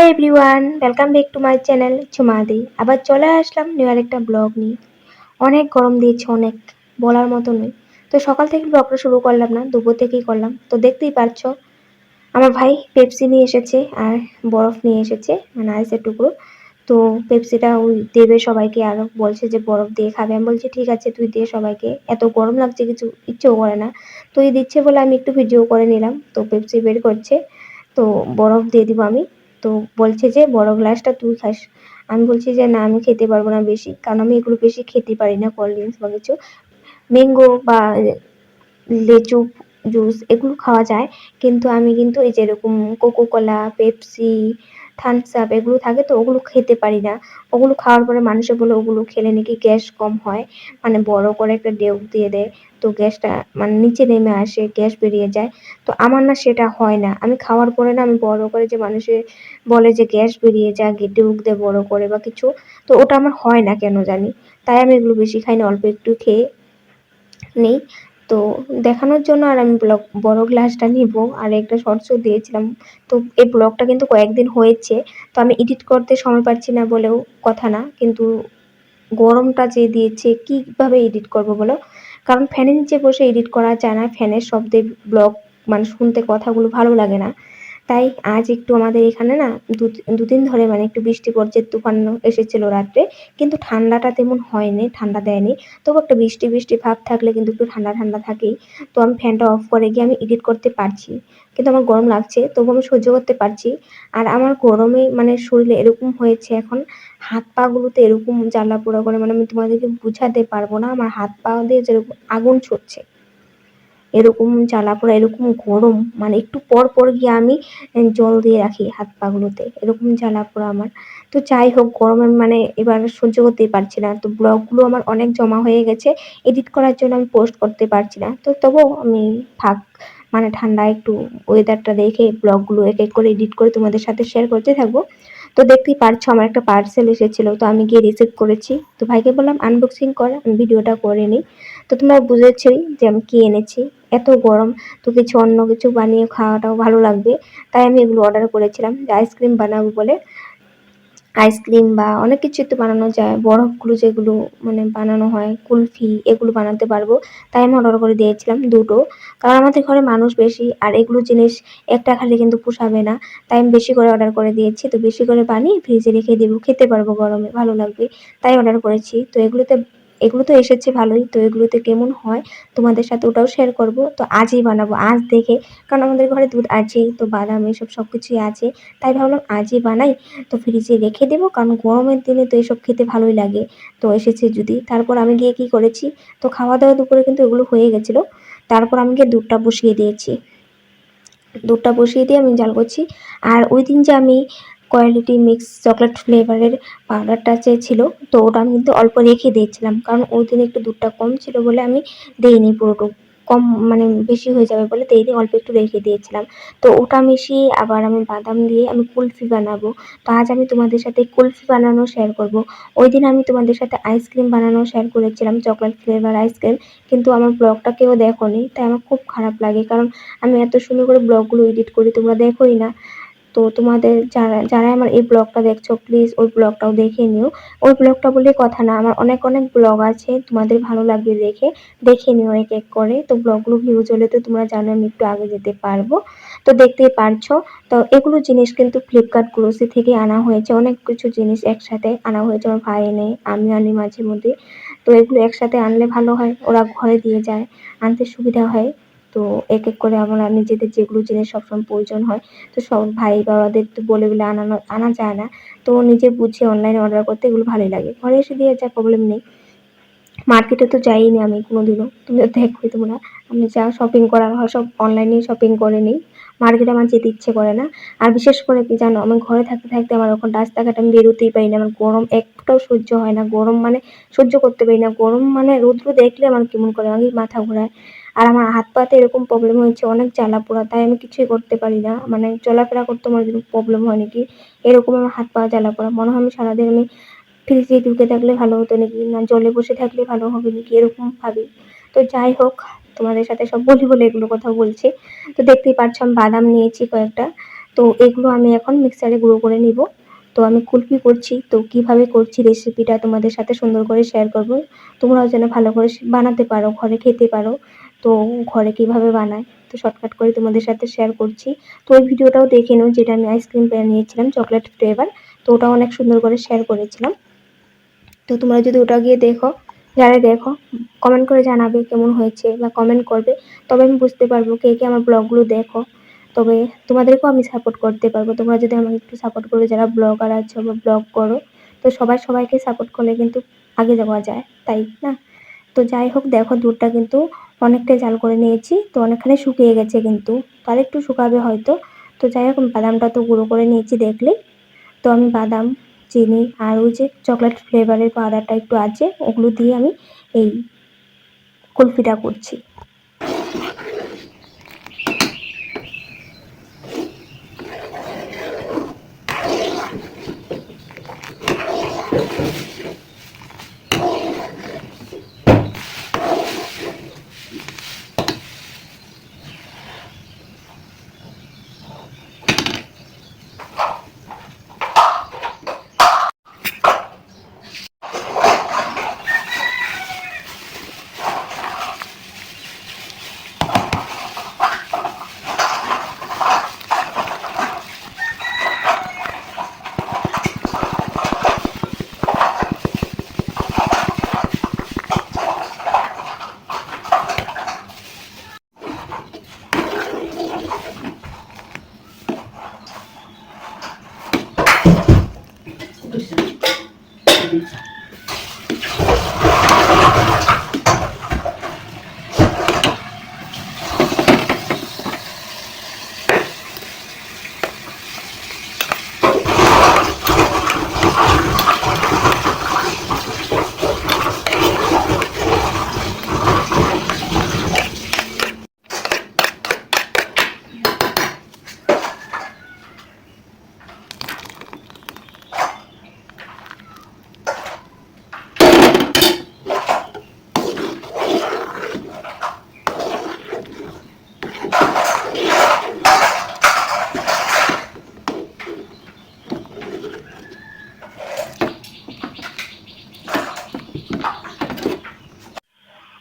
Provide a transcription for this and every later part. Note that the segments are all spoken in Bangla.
High everyone, welcome back to my channel Chumadi. আবার চলে আসলাম নিউ আরেকটা ব্লগ নিয়ে। অনেক গরম দিয়েছে, অনেক বলার মতো নয়। তো সকাল থেকে ব্লগটা শুরু করলাম না, দুপুর থেকেই করলাম। তো দেখতেই পারছো আমার ভাই পেপসি নিয়ে এসেছে আর বরফ নিয়ে এসেছে, মানে আইসের টুকরো। তো পেপসিটা ওই দেবে সবাইকে, আর বলছে যে বরফ দিয়ে খাবে। আমি বলছি ঠিক আছে তুই দিয়ে সবাইকে, এত গরম লাগছে কিছু ইচ্ছেও করে না। তো এই দিচ্ছে বলে আমি একটু ভিডিও করে নিলাম। তো পেপসি বের করছে, তো বরফ দিয়ে দিব আমি। তো বলছে যে বড় গ্লাসটা তুই খাস। আমি বলছি যে না, আমি খেতে পারবো না বেশি, কারণ আমি এগুলো বেশি খেতে পারি না, কোল্ড ড্রিঙ্কস বা কিছু। ম্যাঙ্গো বা লেচু জুস এগুলো খাওয়া যায়, কিন্তু আমি কিন্তু এই যেরকম Coca Cola, Pepsi, Thums up এগুলো থাকে তো ওগুলো খেতে পারি না। ওগুলো খাওয়ার পরে মানুষে বলে ওগুলো খেলে নাকি গ্যাস কম হয়, মানে বড় করে একটা ডেউ দিয়ে দেয়, তো গ্যাসটা মানে নিচে নেমে আসে, গ্যাস বেরিয়ে যায়। তো আমার না সেটা হয় না, আমি খাওয়ার পরে না আমি বড় করে যে মানুষে বলে যে গ্যাস বেরিয়ে যায় ডেউক দেয় বড় করে বা কিছু, তো ওটা আমার হয় না কেন জানি। তাই আমি এগুলো বেশি খাই না, অল্প একটু খেয়ে নেই। তো দেখানোর জন্য আর আমি বড় গ্লাসটা নিব, আর একটা শর্টসও দিয়েছিলাম। তো এই ব্লগটা কিন্তু কয়েকদিন হয়েছে, তো আমি এডিট করতে সময় পাচ্ছি না বলেও কথা না, কিন্তু গরমটা যে দিয়েছে কিভাবে এডিট করব বলো। কারণ ফ্যানের নিচে বসে এডিট করা যায় না, ফ্যানের শব্দে ব্লগ মানে শুনতে কথাগুলো ভালো লাগে না। তাই আজ একটু আমাদের এখানে না দুদিন ধরে মানে একটু বৃষ্টি পড়ছে, তুফান এসেছিল রাত্রে, কিন্তু ঠান্ডাটা তেমন হয়নি, ঠান্ডা দেয়নি। তবু একটা বৃষ্টি বৃষ্টি ভাব থাকলে কিন্তু একটু ঠান্ডা ঠান্ডা থাকেই। তো আমি ফ্যানটা অফ করে গিয়ে আমি এডিট করতে পারছি, কিন্তু আমার গরম লাগছে তবু আমি সহ্য করতে পারছি। আর আমার গরমে মানে শরীরে এরকম হয়েছে এখন, হাত পা গুলোতে এরকম জ্বালা পোড়া করে, মানে আমি তোমাদেরকে বুঝাতে পারবো না। আমার হাত পা দিয়ে যেরকম আগুন ছুটছে, এরকম জ্বালাপোড়া, এরকম গরম, মানে একটু পর পর গিয়ে আমি জল দিয়ে রাখি হাত পা গুলোতে, এরকম জ্বালাপোড়া আমার। তো যাই হোক, গরমে মানে এবার সহ্য করতেই পারছি না। তো ব্লগগুলো আমার অনেক জমা হয়ে গেছে, এডিট করার জন্য আমি পোস্ট করতে পারছি না। তো তবুও আমি থাক, মানে ঠান্ডা একটু ওয়েদারটা দেখে ব্লগগুলো এক এক করে এডিট করে তোমাদের সাথে শেয়ার করতে থাকবো। তো দেখতেই পারছো আমার একটা পার্সেল এসেছিল, তো আমি গিয়ে রিসিভ করেছি। তো ভাইকে বললাম আনবক্সিং কর, আমি ভিডিওটা করে নিই। তো তোমরা বুঝেছই যে আমি কি এনেছি। এত গরম, তো কিছু অন্য কিছু বানিয়ে খাওয়াটাও ভালো লাগবে, তাই আমি এগুলো অর্ডার করেছিলাম যে আইসক্রিম বানাবো বলে। আইসক্রিম বা অনেক কিছু তো বানানো যায়, বরফগুলো যেগুলো মানে বানানো হয়, কুলফি এগুলো বানাতে পারবো। তাই আমি অর্ডার করে দিয়েছিলাম দুটো, কারণ আমাদের ঘরে মানুষ বেশি, আর এগুলো জিনিস একটা খালি কিন্তু পোষাবে না। তাই আমি বেশি করে অর্ডার করে দিয়েছি। তো বেশি করে বানিয়ে ফ্রিজে রেখে দেবো, খেতে পারবো গরমে, ভালো লাগবে। তাই অর্ডার করেছি। তো এগুলো তো এসেছে ভালোই। তো এগুলোতে কেমন হয় তোমাদের সাথে ওটাও শেয়ার করব। তো আজই বানাবো, আজ দেখে, কারণ আমাদের ঘরে দুধ আছেই, তো বাদাম এসব সব কিছুই আছে। তাই ভাবলাম আজই বানাই, তো ফ্রিজে রেখে দেবো, কারণ গরমের দিনে তো এসব খেতে ভালোই লাগে। তো এসেছে যদি, তারপর আমি গিয়ে কি করেছি, তো খাওয়া দাওয়া দুপুরে কিন্তু এগুলো হয়ে গেছিলো। তারপর আমি গিয়ে দুধটা বসিয়ে দিয়েছি, দুধটা বসিয়ে দিয়ে আমি জাল করছি। আর ওই দিন যে আমি কোয়ালিটি মিক্স চকলেট ফ্লেভারের পাউডারটা চেয়েছিল, তো ওটা আমি কিন্তু অল্প রেখে দিয়েছিলাম, কারণ ওই দিন একটু দুধটা কম ছিল বলে আমি দেইনি পুরোটা, কম মানে বেশি হয়ে যাবে বলে দেইনি, অল্প একটু রেখে দিয়েছিলাম। তো ওটা মিশিয়ে আবার আমি বাদাম দিয়ে আমি কুলফি বানাবো। তো আজ আমি তোমাদের সাথে কুলফি বানানো শেয়ার করব। ওই দিন আমি তোমাদের সাথে আইসক্রিম বানানো শেয়ার করেছিলাম, চকলেট ফ্লেভার আইসক্রিম, কিন্তু আমার ব্লগটা কেউ দেখোনি, তাই আমার খুব খারাপ লাগে, কারণ আমি এত সুন্দর করে ব্লগগুলো এডিট করি, তোমরা দেখোই না। তো তোমাদের যারা যারা আমার এই ব্লগটা দেখছো প্লিজ ওই ব্লগটাও দেখে নিও। ওই ব্লগটা বলে কথা না, আমার অনেক অনেক ব্লগ আছে, তোমাদের ভালো লাগবে দেখে, দেখে নিও এক এক করে। তো ব্লগগুলো ভিউজ হলে তো তোমরা জানো আমি একটু আগে যেতে পারবো। তো দেখতেই পারছো। তো এগুলো জিনিস কিন্তু ফ্লিপকার্ট গ্রোসারি থেকে আনা হয়েছে, অনেক কিছু জিনিস একসাথে আনা হয়েছে, আমার ভাই এনে আমি আনি মাঝে মধ্যে। তো এগুলো একসাথে আনলে ভালো হয়, ওরা ঘরে দিয়ে যায়, আনতে সুবিধা হয়। তো এক এক করে আমরা নিজেদের যেগুলো জিনিস সবসময় প্রয়োজন হয়, তো সব ভাই বাবাদের তো বলে বলে আনা যায় না। তো নিজে বুঝে অনলাইনে অর্ডার করতে এগুলো ভালোই লাগে, ঘরে এসে দিয়ে যায়, প্রবলেম নেই। মার্কেটে তো যাইনি আমি কোনোদিনও, তুমি তো দেখোই তোমরা, আমি যা শপিং করার হয় সব অনলাইনে শপিং করে নিই, মার্কেটে আমার যেতে ইচ্ছে করে না। আর বিশেষ করে কি জানো, আমি ঘরে থাকতে থাকতে আমার ওখানে রাস্তাঘাট আমি বেরোতেই পারি না, আমার গরম একটাও সহ্য হয় না, গরম মানে সহ্য করতে পারি না, গরম মানে রৌদ্র দেখলে আমার কেমন করে, আমি মাথা ঘোরায়। আর আমার হাত পাতে এরকম প্রবলেম হয়েছে, অনেক জ্বালা পোড়া, তাই আমি কিছুই করতে পারি না, মানে চলাফেরা করতে আমার যেরকম প্রবলেম হয় নাকি, এরকম আমার হাত পা জ্বালা পোড়া, মনে হয় আমি সারাদিন আমি ফ্রিজে ঢুকে থাকলে ভালো হতো নাকি, না জলে বসে থাকলে ভালো হবে নাকি, এরকম ভাবি। তো যাই হোক, তোমাদের সাথে সব বলি বলে এগুলো কথা বলছি। তো দেখতেই পাচ্ছ আমি বাদাম নিয়েছি কয়েকটা, তো এগুলো আমি এখন মিক্সারে গুঁড়ো করে নিব। তো আমি কুলফি করছি, তো কিভাবে করছি রেসিপিটা তোমাদের সাথে সুন্দর করে শেয়ার করব। তোমরাও যেন ভালো করে বানাতে পারো, ঘরে খেতে পারো। তো ঘরে কিভাবে বানায় তো শর্টকাট করে তোমাদের সাথে শেয়ার করছি। তো ওই ভিডিওটাও দেখে নাও, যেটা আমি আইসক্রিম বানিয়েছিলাম চকলেট ফ্লেভার। তো ওটাও অনেক সুন্দর করে শেয়ার করেছিলাম। তো তোমরা যদি ওটা গিয়ে দেখো, যারা দেখো কমেন্ট করে জানাবে কেমন হয়েছে বা কমেন্ট করবে, তবে আমি বুঝতে পারবো কে কে আমার ব্লগগুলো দেখো। তবে তোমাদেরকেও আমি সাপোর্ট করতে পারবো। তোমরা যদি আমাকে একটু সাপোর্ট করো, যারা ব্লগার আছো বা ব্লগ করো, তো সবাইকে সাপোর্ট করলে কিন্তু আগে যাওয়া যায়, তাই না? তো যাই হোক, দেখো দুধটা কিন্তু অনেকটাই জাল করে নিয়েছি, তো অনেকখানি শুকিয়ে গেছে কিন্তু, তার একটু শুকাবে হয়তো। তো যাই হোক, বাদামটা তো গুঁড়ো করে নিয়েছি দেখলেই। তো আমি বাদাম, চিনি আর ওই যে চকলেট ফ্লেভারের পাউডারটা একটু আছে, ওগুলো দিয়ে আমি এই কুলফিটা করছি।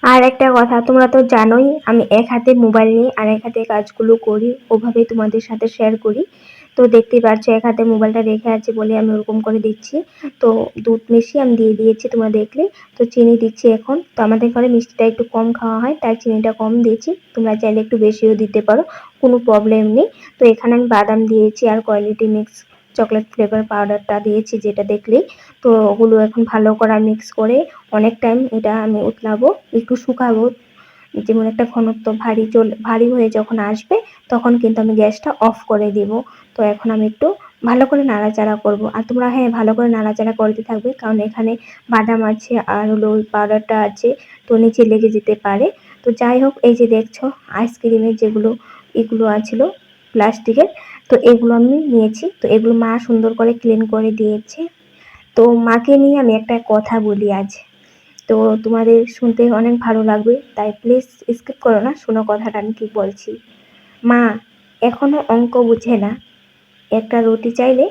আর একটা কথা, তোমরা তো জানোই আমি এক হাতে মোবাইল নিয়ে আর এক হাতে কাজগুলো করি, ওভাবেই তোমাদের সাথে শেয়ার করি। তো দেখতেই পাচ্ছ এক হাতে মোবাইলটা রেখে আছে বলে আমি ওরকম করে দিচ্ছি। তো দুধ মিশিয়ে আমি দিয়ে দিয়েছি, তোমরা দেখলে। তো চিনি দিচ্ছি এখন। তো আমাদের ঘরে মিষ্টিটা একটু কম খাওয়া হয়, তাই চিনিটা কম দিয়েছি। তোমরা চাইলে একটু বেশিও দিতে পারো, কোনো প্রবলেম নেই। তো এখানে আমি বাদাম দিয়েছি আর কোয়ালিটি মিক্স চকলেট ফ্লেভার পাউডারটা দিয়েছি, যেটা দেখলেই। তো ওগুলো এখন ভালো করে মিক্স করে অনেক টাইম এটা আমি উতলাবো, একটু শুকাবো। যেমন একটা ঘনত্ব ভারী হয়ে যখন আসবে, তখন কিন্তু আমি গ্যাসটা অফ করে দিব। তো এখন আমি একটু ভালো করে নাড়াচাড়া করব। আর তোমরা হ্যাঁ, ভালো করে নাড়াচাড়া করতে থাকবে, কারণ এখানে বাদাম আছে আর হলো ওই পাউডারটা আছে, তো নিচে লেগে যেতে পারে। তো যাই হোক, এই যে দেখছো আইসক্রিমের যেগুলো এগুলো আছিল প্লাস্টিকের, তো এগুলো আমি নিয়েছি। তো এগুলো মা সুন্দর করে ক্লিন করে দিয়েছে। তো মাকে নিয়ে আমি একটা কথা বলি আজ। তো তোমাদের শুনতে অনেক ভালো লাগবে, তাই প্লিজ স্কিপ করো না, শোনো কথাটা আমি কি বলছি। মা এখনো অঙ্ক বুঝে না, একটা রুটি চাইলে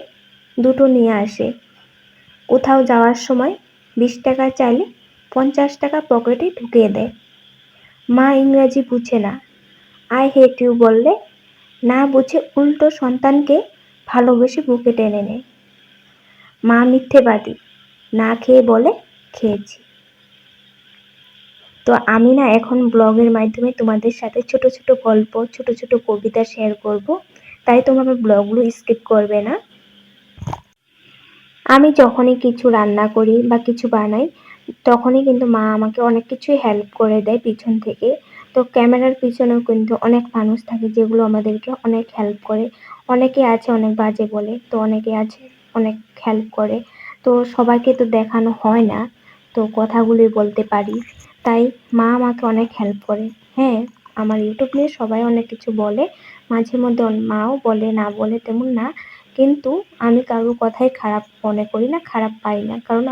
দুটো নিয়ে আসে, কোথাও যাওয়ার সময় 20 টাকা চাইলে 50 টাকা পকেটে ঢুকিয়ে দেয়। মা ইংরাজি বুঝে না, আই হেট ইউ বললে না বুঝে উল্টো সন্তানকে ভালোবেসে বুকে টেনে নেয়। মা মিথ্যেবাদী, না খেয়ে বলে খেয়েছি। তো আমি না এখন ব্লগের মাধ্যমে তোমাদের সাথে ছোট ছোট গল্প, ছোট ছোট কবিতা শেয়ার করব, তাই তোমরা আমার ব্লগগুলো স্কিপ করবে না। আমি যখনই কিছু রান্না করি বা কিছু বানাই, তখনই কিন্তু মা আমাকে অনেক কিছুই হেল্প করে দেয় পিছন থেকে। তো ক্যামেরার পিছনেও কিন্তু অনেক মানুষ থাকে যেগুলো আমাদেরকে অনেক হেল্প করে। অনেকে আছে অনেক বাজে বলে, তো অনেকে আছে অনেক হেল্প করে। তো সবাইকে তো দেখানো হয় না, তো কথাগুলোই বলতে পারি। তাই মা আমাকে অনেক হেল্প করে। হ্যাঁ, আমার ইউটিউব নিয়ে সবাই অনেক কিছু বলে, মাঝে মধ্যে মাও বলে, না বলে তেমন না। কিন্তু আমি কারোর কথাই খারাপ মনে করি না, খারাপ পাই না, কারণ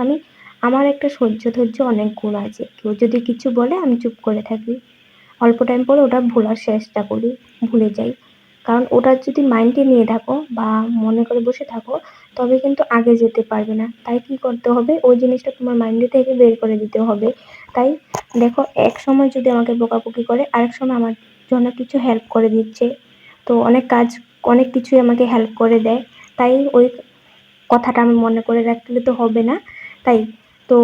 আমার একটা সহ্য ধৈর্য অনেক গুণ আছে। কেউ যদি কিছু বলে আমি চুপ করে থাকি, অল্প টাইম পরে ওটা ভোলার চেষ্টা করি, ভুলে যাই। কারণ ওটা যদি মাইন্ডে নিয়ে থাকো বা মনে করে বসে থাকো, তবে কিন্তু আগে যেতে পারবে না। তাই কি করতে হবে, ওই জিনিসটা তোমার মাইন্ডে থেকে বের করে দিতে হবে। তাই দেখো, এক সময় যদি আমাকে বকাবকি করে, আরেক সময় আমার জন্য কিছু হেল্প করে দিচ্ছে। তো অনেক কিছুই আমাকে হেল্প করে দেয়। তাই ওই কথাটা আমি মনে করে রাখলে তো হবে না। তাই তো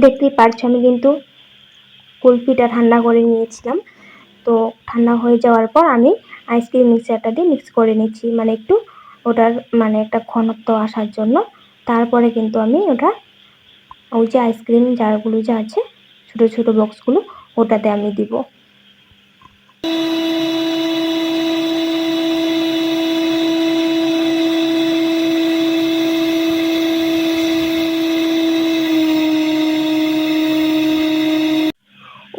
দেখতেই পারছো, আমি কিন্তু কুলফিটা ঠান্ডা করে নিয়েছিলাম। তো ঠান্ডা হয়ে যাওয়ার পর আমি আইসক্রিম মিক্সারটা দিয়ে মিক্স করে নিচ্ছি, মানে একটু ওটার মানে একটা ঘনত্ব আসার জন্য। তারপরে কিন্তু আমি ওই যে আইসক্রিম জারগুলো যে আছে, ছোট ছোট বক্সগুলো, ওটাতে আমি দিব।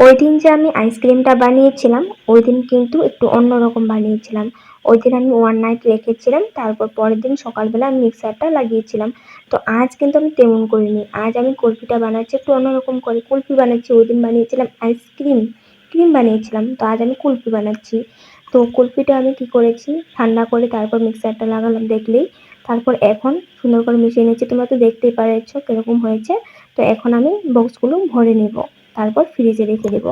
ওই দিন যে আমি আইসক্রিমটা বানিয়েছিলাম, ওই দিন কিন্তু একটু অন্যরকম বানিয়েছিলাম। ওই দিন আমি ওয়ান নাইট রেখেছিলাম, তারপর পরের দিন সকালবেলা আমি মিক্সারটা লাগিয়েছিলাম। তো আজ কিন্তু আমি তেমন করিনি। আজ আমি কুলফিটা বানাচ্ছি একটু অন্যরকম করে। কুলফি বানাচ্ছি, ওই দিন বানিয়েছিলাম ক্রিম বানিয়েছিলাম। তো আজ আমি কুলফি বানাচ্ছি। তো কুলফিটা আমি কি করেছি, ঠান্ডা করে তারপর মিক্সারটা লাগালাম দেখলেই। তারপর এখন সুন্দর করে মিশিয়ে নিচ্ছি, তোমরা তো দেখতেই পারছো কিরকম হয়েছে। তো এখন আমি বক্সগুলো ভরে নেব, তারপর ফ্রিজে রেখে দেব।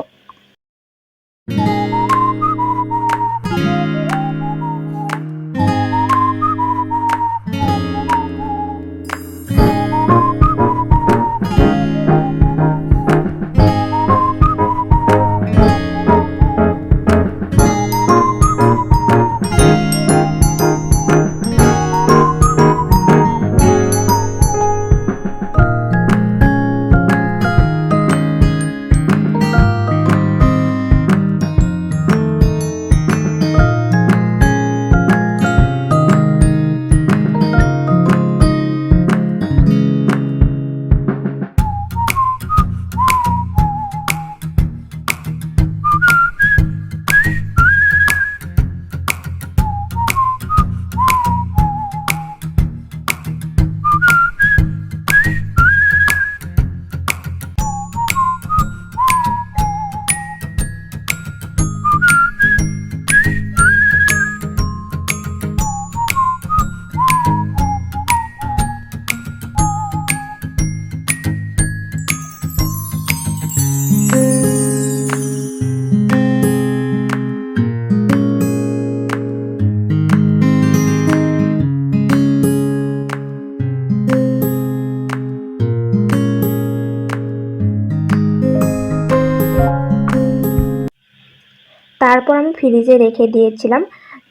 তারপর আমি ফ্রিজে রেখে দিয়েছিলাম।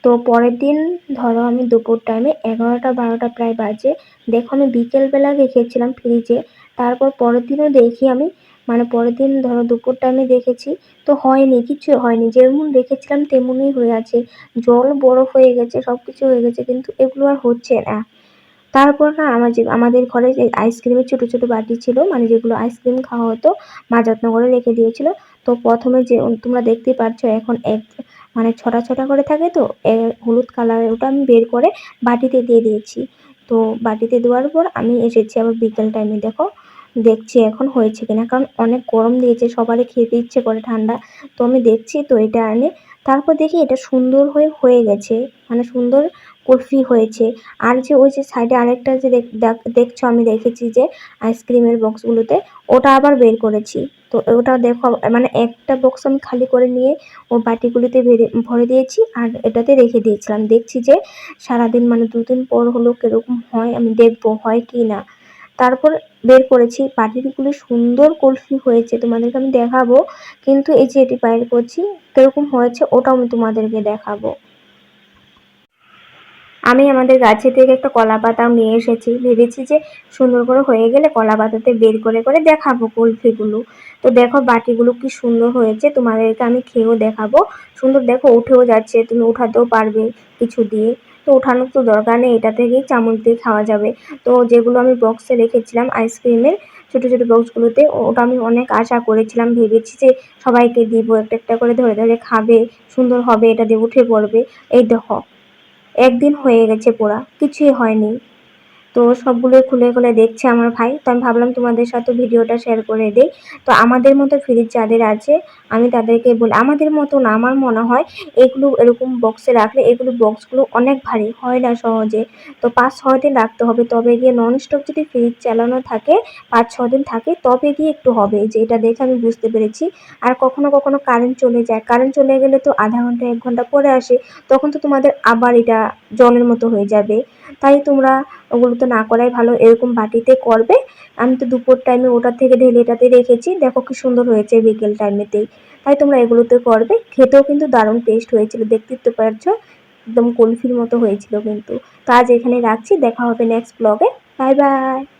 তো পরের দিন ধরো আমি দুপুর টাইমে 11টা 12টা প্রায় বাজে, দেখো আমি বিকেলবেলা রেখেছিলাম ফ্রিজে। তারপর পরের দিনও দেখি আমি, মানে পরের দিন ধরো দুপুর টাইমে দেখেছি, তো হয়নি, কিছু হয়নি, যেমন রেখেছিলাম তেমনই হয়ে আছে। জল বরফ হয়ে গেছে, সব কিছু হয়ে গেছে, কিন্তু এগুলো আর হচ্ছে না। তারপর না আমাদের ঘরে যে আইসক্রিমের ছোট ছোট বাটি ছিল, মানে যেগুলো আইসক্রিম খাওয়া হতো, মা যত্ন করে রেখে দিয়েছিল। তো প্রথমে যে তোমরা দেখতেই পাচ্ছ এখন মানে ছটা ছটা করে থাকে, তো হলুদ কালারের ওটা আমি বের করে বাটিতে দিয়ে দিয়েছি। তো বাটিতে দেওয়ার পর আমি এসেছি আবার বিকেল টাইমে, দেখছি এখন হয়েছে কিনা, কারণ অনেক গরম দিয়েছে, সবারই খেতে ইচ্ছে করে ঠান্ডা। তো আমি দেখছি, তো এটা এনে তারপর দেখি এটা সুন্দর হয়ে গেছে, মানে সুন্দর কুলফি হয়েছে। আর যে ওই যে সাইডে আরেকটা যে দেখছো, আমি দেখেছি যে আইসক্রিমের বক্সগুলোতে, ওটা আবার বের করেছি। তো ওটা দেখো, মানে একটা বক্স আমি খালি করে নিয়ে ও বাটিগুলিতে ভরে দিয়েছি, আর এটাতে রেখে দিয়েছিলাম। দেখছি যে সারাদিন, মানে 2 দিন পর হলো কিরকম হয়, আমি দেখবো হয় কি না। তারপর বের করেছি, বাটিগুলি সুন্দর কুলফি হয়েছে, তোমাদেরকে আমি দেখাবো। কিন্তু এই যে এটি বাইর করছি কিরকম হয়েছে, ওটাও আমি তোমাদেরকে দেখাবো। আমি আমাদের গাছে থেকে একটা কলা পাতাও নিয়ে এসেছি, ভেবেছি যে সুন্দর করে হয়ে গেলে কলা পাতাতে বের করে করে দেখাবো কুলফিগুলো। তো দেখো বাটিগুলো কি সুন্দর হয়েছে, তোমাদেরকে আমি খেয়েও দেখাবো। সুন্দর, দেখো উঠেও যাচ্ছে, তুমি উঠাতেও পারবে কিছু দিয়ে। তো উঠানোর তো দরকার নেই, এটা থেকেই চামচ দিয়ে খাওয়া যাবে। তো যেগুলো আমি বক্সে রেখেছিলাম আইসক্রিমের ছোট ছোট বক্সগুলোতে, ওটা আমি অনেক আশা করেছিলাম, ভেবেছি যে সবাইকে দিব, একটা একটা করে ধরে ধরে খাবে, সুন্দর হবে, এটা দিয়ে উঠে পড়বে। এই দেখো, একদিন হয়ে গেছে পোড়া, কিছুই হয়নি। তো সবগুলোই খুলে খুলে দেখছে আমার ভাই। তো আমি ভাবলাম তোমাদের সাথে ভিডিওটা শেয়ার করে দেই। তো আমাদের মতো ফ্রিজ যাদের আছে আমি তাদেরকে বলি, আমাদের মতো না, আমার মনে হয় এগুলো এরকম বক্সে রাখলে এগুলো বক্সগুলো অনেক ভারী হয় না সহজে। তো ৫-৬ দিন রাখতে হবে, তবে গিয়ে নন স্টপ যদি ফ্রিজ চালানো থাকে ৫-৬ দিন থাকে তবে গিয়ে একটু হবে, যে এটা দেখে আমি বুঝতে পেরেছি। আর কখনো কখনো কারেন্ট চলে যায়, কারেন্ট চলে গেলে তো আধা ঘন্টা ১ ঘন্টা পরে আসে, তখন তো তোমাদের আবার এটা জলের মতো হয়ে যাবে। তাই তোমরা ওগুলো তো না করাই ভালো, এরকম বাটিতে করবে। আমি তো দুপুর টাইমে ওটার থেকে ঢেলে এটাতে রেখেছি, দেখো কি সুন্দর হয়েছে বিকেল টাইমেতেই। তাই তোমরা এগুলোতে করবে, খেতেও কিন্তু দারুণ টেস্ট হয়েছিল, দেখতেই তো পারছো একদম কুলফির মতো হয়েছিল কিন্তু। তো আজ এখানে রাখছি, দেখা হবে নেক্সট ব্লগে। Bye bye.